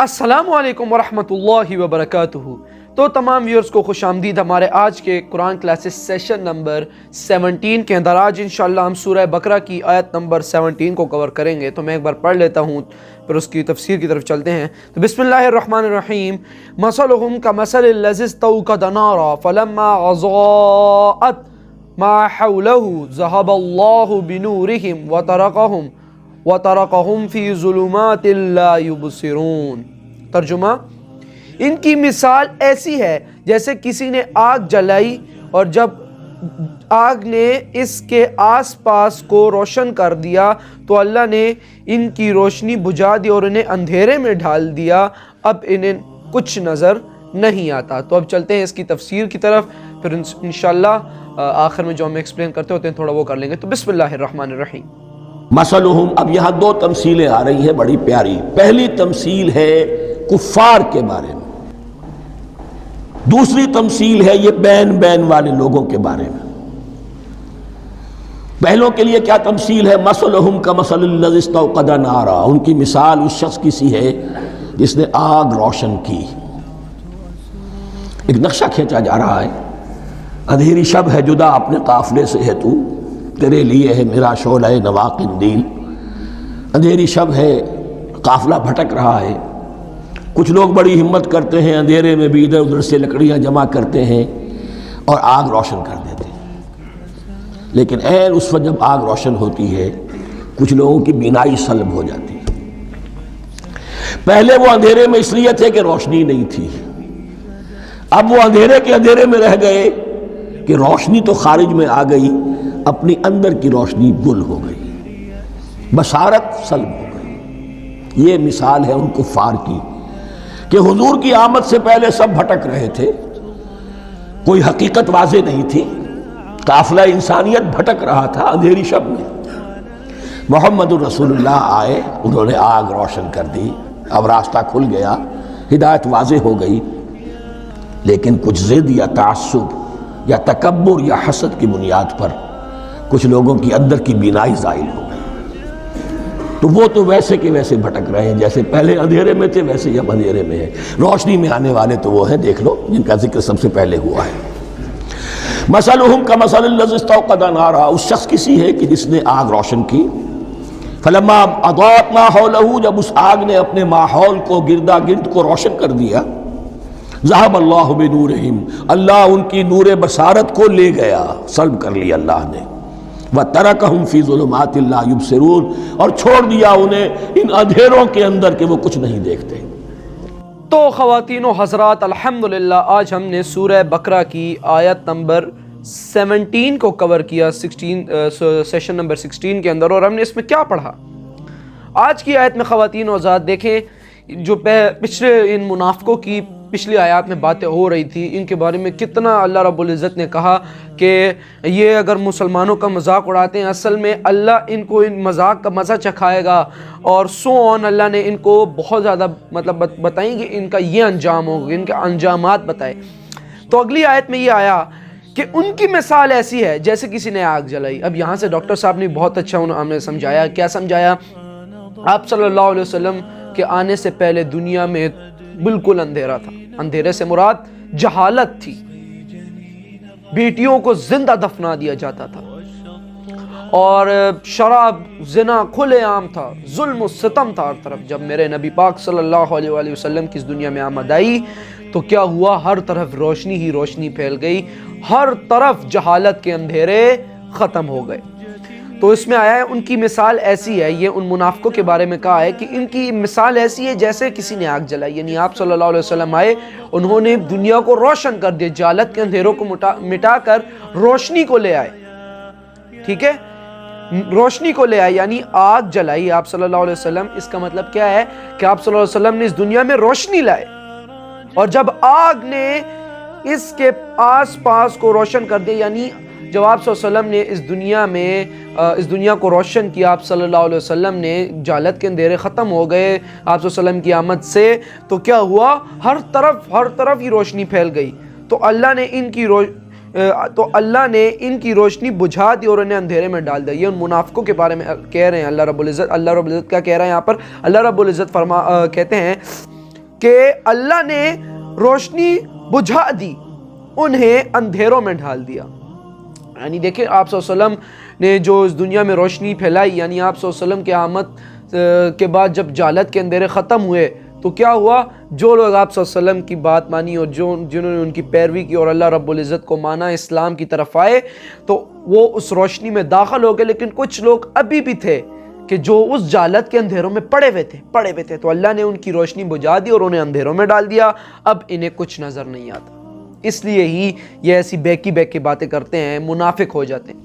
السلام علیکم ورحمۃ اللہ وبرکاتہ۔ تو تمام ویورز کو خوش آمدید ہمارے آج کے قرآن کلاسز سیشن نمبر 17 کے اندر۔ آج انشاءاللہ ہم سورہ بقرہ کی آیت نمبر 17 کو کور کریں گے، تو میں ایک بار پڑھ لیتا ہوں پھر اس کی تفسیر کی طرف چلتے ہیں۔ تو بسم اللہ الرحمن الرحیم۔ مثلهم كمثل الذي استوقد نارا فلما اضاءت ما حوله ذهب الله بنورهم وتركهم في ظلمات لا يبصرون۔ ترجمہ، ان کی مثال ایسی ہے جیسے کسی نے آگ جلائی اور جب آگ نے اس کے آس پاس کو روشن کر دیا تو اللہ نے ان کی روشنی بجھا دی اور انہیں اندھیرے میں ڈال دیا، اب انہیں کچھ نظر نہیں آتا۔ تو اب چلتے ہیں اس کی تفسیر کی طرف، پھر انشاءاللہ آخر میں جو ہم ایکسپلین کرتے ہوتے ہیں تھوڑا وہ کر لیں گے۔ تو بسم اللہ الرحمن الرحیم۔ مثلہم، اب یہاں دو تمثیلیں آ رہی ہیں بڑی پیاری۔ پہلی تمثیل ہے کفار کے بارے میں، دوسری تمثیل ہے یہ بین والے لوگوں کے بارے میں۔ پہلوں کے لیے کیا تمثیل ہے؟ مثلہم کمثل الذی استوقد نارا، ان کی مثال اس شخص کی سی ہے جس نے آگ روشن کی۔ ایک نقشہ کھینچا جا رہا ہے، اندھیری شب ہے جدا اپنے قافلے سے ہے تو، تیرے لیے ہے میرا شعلہ نوا قندیل۔ اندھیری شب ہے، قافلہ بھٹک رہا ہے، کچھ لوگ بڑی ہمت کرتے ہیں، اندھیرے میں بھی ادھر ادھر سے لکڑیاں جمع کرتے ہیں اور آگ روشن کر دیتے ہیں، لیکن عین اس وقت جب آگ روشن ہوتی ہے کچھ لوگوں کی بینائی سلب ہو جاتی ہے۔ پہلے وہ اندھیرے میں اس لیے تھے کہ روشنی نہیں تھی، اب وہ اندھیرے کے اندھیرے میں رہ گئے کہ روشنی تو خارج میں آ گئی، اپنی اندر کی روشنی گل ہو گئی، بصارت سلب ہو گئی۔ یہ مثال ہے ان کفار کی کہ حضور کی آمد سے پہلے سب بھٹک رہے تھے، کوئی حقیقت واضح نہیں تھی، قافلہ انسانیت بھٹک رہا تھا اندھیری شب میں۔ محمد الرسول اللہ آئے، انہوں نے آگ روشن کر دی، اب راستہ کھل گیا، ہدایت واضح ہو گئی، لیکن کچھ ضد یا تعصب یا تکبر یا حسد کی بنیاد پر کچھ لوگوں کی اندر کی بینائی زائل ہو گئی، تو وہ تو ویسے کے ویسے بھٹک رہے ہیں، جیسے پہلے اندھیرے میں تھے ویسے ہی اب اندھیرے میں ہیں۔ روشنی میں آنے والے تو وہ ہیں، دیکھ لو جن کا ذکر سب سے پہلے ہوا ہے۔ مثلہم کمثل الذی استوقد نارا، اس شخص کی سی ہے کہ جس نے آگ روشن کی۔ فلما اضاءت ما حولہ، جب اس آگ نے اپنے ماحول کو گردا گرد کو روشن کر دیا، ذہب اللہ بنورہم، اللہ ان کی نور بصارت کو لے گیا، سلب کر لیا اللہ نے۔ وَتَرَكَهُمْ فِي ظُلُمَاتٍ لَا يُبْصِرُونَ، اور چھوڑ دیا انہیں ان اندھیروں کے اندر کہ وہ کچھ نہیں دیکھتے۔ تو خواتین و حضرات، الحمدللہ آج ہم نے سورہ بقرہ کی آیت نمبر 17 کو کور کیا، سیشن نمبر 16 کے اندر، اور ہم نے اس میں کیا پڑھا؟ آج کی آیت میں خواتین و حضرات دیکھیں، جو پچھلے ان منافقوں کی پچھلی آیات میں باتیں ہو رہی تھی، ان کے بارے میں کتنا اللہ رب العزت نے کہا کہ یہ اگر مسلمانوں کا مذاق اڑاتے ہیں، اصل میں اللہ ان کو ان مذاق کا مزہ چکھائے گا، اور اللہ نے ان کو بہت زیادہ بتائیں کہ ان کا یہ انجام ہوگا، ان کے انجامات بتائے۔ تو اگلی آیت میں یہ آیا کہ ان کی مثال ایسی ہے جیسے کسی نے آگ جلائی۔ اب یہاں سے ڈاکٹر صاحب نے بہت اچھا ہمیں سمجھایا۔ کیا سمجھایا؟ آپ صلی اللہ علیہ وسلم کے آنے سے پہلے دنیا میں بالکل اندھیرا تھا۔ اندھیرے سے مراد جہالت تھی، بیٹیوں کو زندہ دفنا دیا جاتا تھا، اور شراب زنا کھلے عام تھا، ظلم و ستم تھا ہر طرف۔ جب میرے نبی پاک صلی اللہ علیہ وآلہ وسلم کی اس دنیا میں آمد آئی تو کیا ہوا؟ ہر طرف روشنی ہی روشنی پھیل گئی، ہر طرف جہالت کے اندھیرے ختم ہو گئے۔ تو اس میں آیا ہے ان کی مثال ایسی ہے، یہ ان منافقوں کے بارے میں کہا ہے کہ ان کی مثال ایسی ہے جیسے کسی نے آگ جلائی، یعنی آپ صلی اللہ علیہ وسلم آئے، انہوں نے دنیا کو روشن کر دیا، جہالت کے اندھیروں کو مٹا کر روشنی کو لے آئے، ٹھیک ہے، روشنی کو لے آئے، یعنی آگ جلائی آپ صلی اللہ علیہ وسلم۔ اس کا مطلب کیا ہے کہ آپ صلی اللہ علیہ وسلم نے اس دنیا میں روشنی لائے، اور جب آگ نے اس کے آس پاس کو روشن کر دیا، یعنی جب آپ صلی اللہ علیہ وسلم نے اس دنیا کو روشن کیا، آپ صلی اللہ علیہ وسلم نے، جہالت کے اندھیرے ختم ہو گئے آپ صلی اللہ علیہ وسلم کی آمد سے، تو کیا ہوا؟ ہر طرف ہی روشنی پھیل گئی۔ تو اللہ نے ان کی روشنی بجھا دی اور انہیں اندھیرے میں ڈال دیا۔ یہ ان منافقوں کے بارے میں کہہ رہے ہیں اللہ رب العزت۔ اللہ رب العزت کیا کہہ رہا ہے یہاں پر؟ اللہ رب العزت کہتے ہیں کہ اللہ نے روشنی بجھا دی، انہیں اندھیروں میں ڈال دیا۔ یعنی دیکھیں آپ صلی اللہ علیہ وسلم نے جو اس دنیا میں روشنی پھیلائی، یعنی آپ صلی اللہ علیہ وسلم کی آمد کے بعد جب جہالت کے اندھیرے ختم ہوئے تو کیا ہوا؟ جو لوگ آپ صلی اللہ علیہ وسلم کی بات مانی اور جنہوں نے ان کی پیروی کی اور اللہ رب العزت کو مانا، اسلام کی طرف آئے، تو وہ اس روشنی میں داخل ہو گئے۔ لیکن کچھ لوگ ابھی بھی تھے کہ جو اس جہالت کے اندھیروں میں پڑے ہوئے تھے، تو اللہ نے ان کی روشنی بجھا دی اور انہیں اندھیروں میں ڈال دیا، اب انہیں کچھ نظر نہیں آتا۔ اس لیے ہی یہ ایسی بیکی باتیں کرتے ہیں، منافق ہو جاتے ہیں۔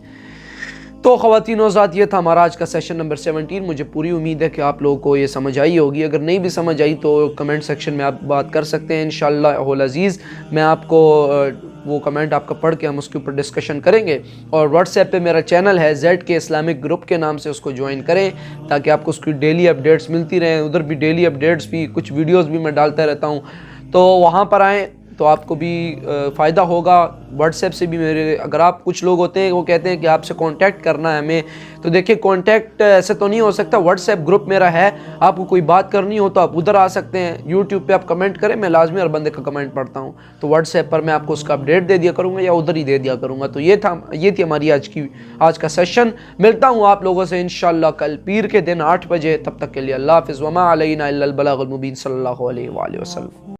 تو خواتین و حضرات، یہ تھا ہمارا آج کا سیشن نمبر 17۔ مجھے پوری امید ہے کہ آپ لوگوں کو یہ سمجھ آئی ہوگی۔ اگر نہیں بھی سمجھ آئی تو کمنٹ سیکشن میں آپ بات کر سکتے ہیں، انشاءاللہ العزیز میں آپ کو وہ کمنٹ آپ کا پڑھ کے ہم اس کے اوپر ڈسکشن کریں گے۔ اور واٹس ایپ پہ میرا چینل ہے ZK اسلامک گروپ کے نام سے، اس کو جوائن کریں تاکہ آپ کو اس کی ڈیلی اپڈیٹس ملتی رہیں۔ ادھر بھی ڈیلی اپڈیٹس بھی، کچھ ویڈیوز بھی میں ڈالتا رہتا ہوں، تو وہاں پر آئیں تو آپ کو بھی فائدہ ہوگا۔ واٹس ایپ سے بھی اگر آپ کچھ لوگ ہوتے ہیں وہ کہتے ہیں کہ آپ سے کانٹیکٹ کرنا ہے ہمیں، تو دیکھیں کانٹیکٹ ایسے تو نہیں ہو سکتا۔ واٹس ایپ گروپ میرا ہے، آپ کو کوئی بات کرنی ہو تو آپ ادھر آ سکتے ہیں۔ یوٹیوب پہ آپ کمنٹ کریں، میں لازمی ہر بندے کا کمنٹ پڑھتا ہوں، تو واٹس ایپ پر میں آپ کو اس کا اپڈیٹ دے دیا کروں گا یا ادھر ہی دے دیا کروں گا۔ تو یہ تھی ہماری آج کا سیشن۔ ملتا ہوں آپ لوگوں سے انشاءاللہ کل پیر کے دن 8 بجے۔ تب تک کے لیے اللہ حافظ، وما علینا الا البلاغ المبین، صلی اللہ علیہ وآلہ وسلم۔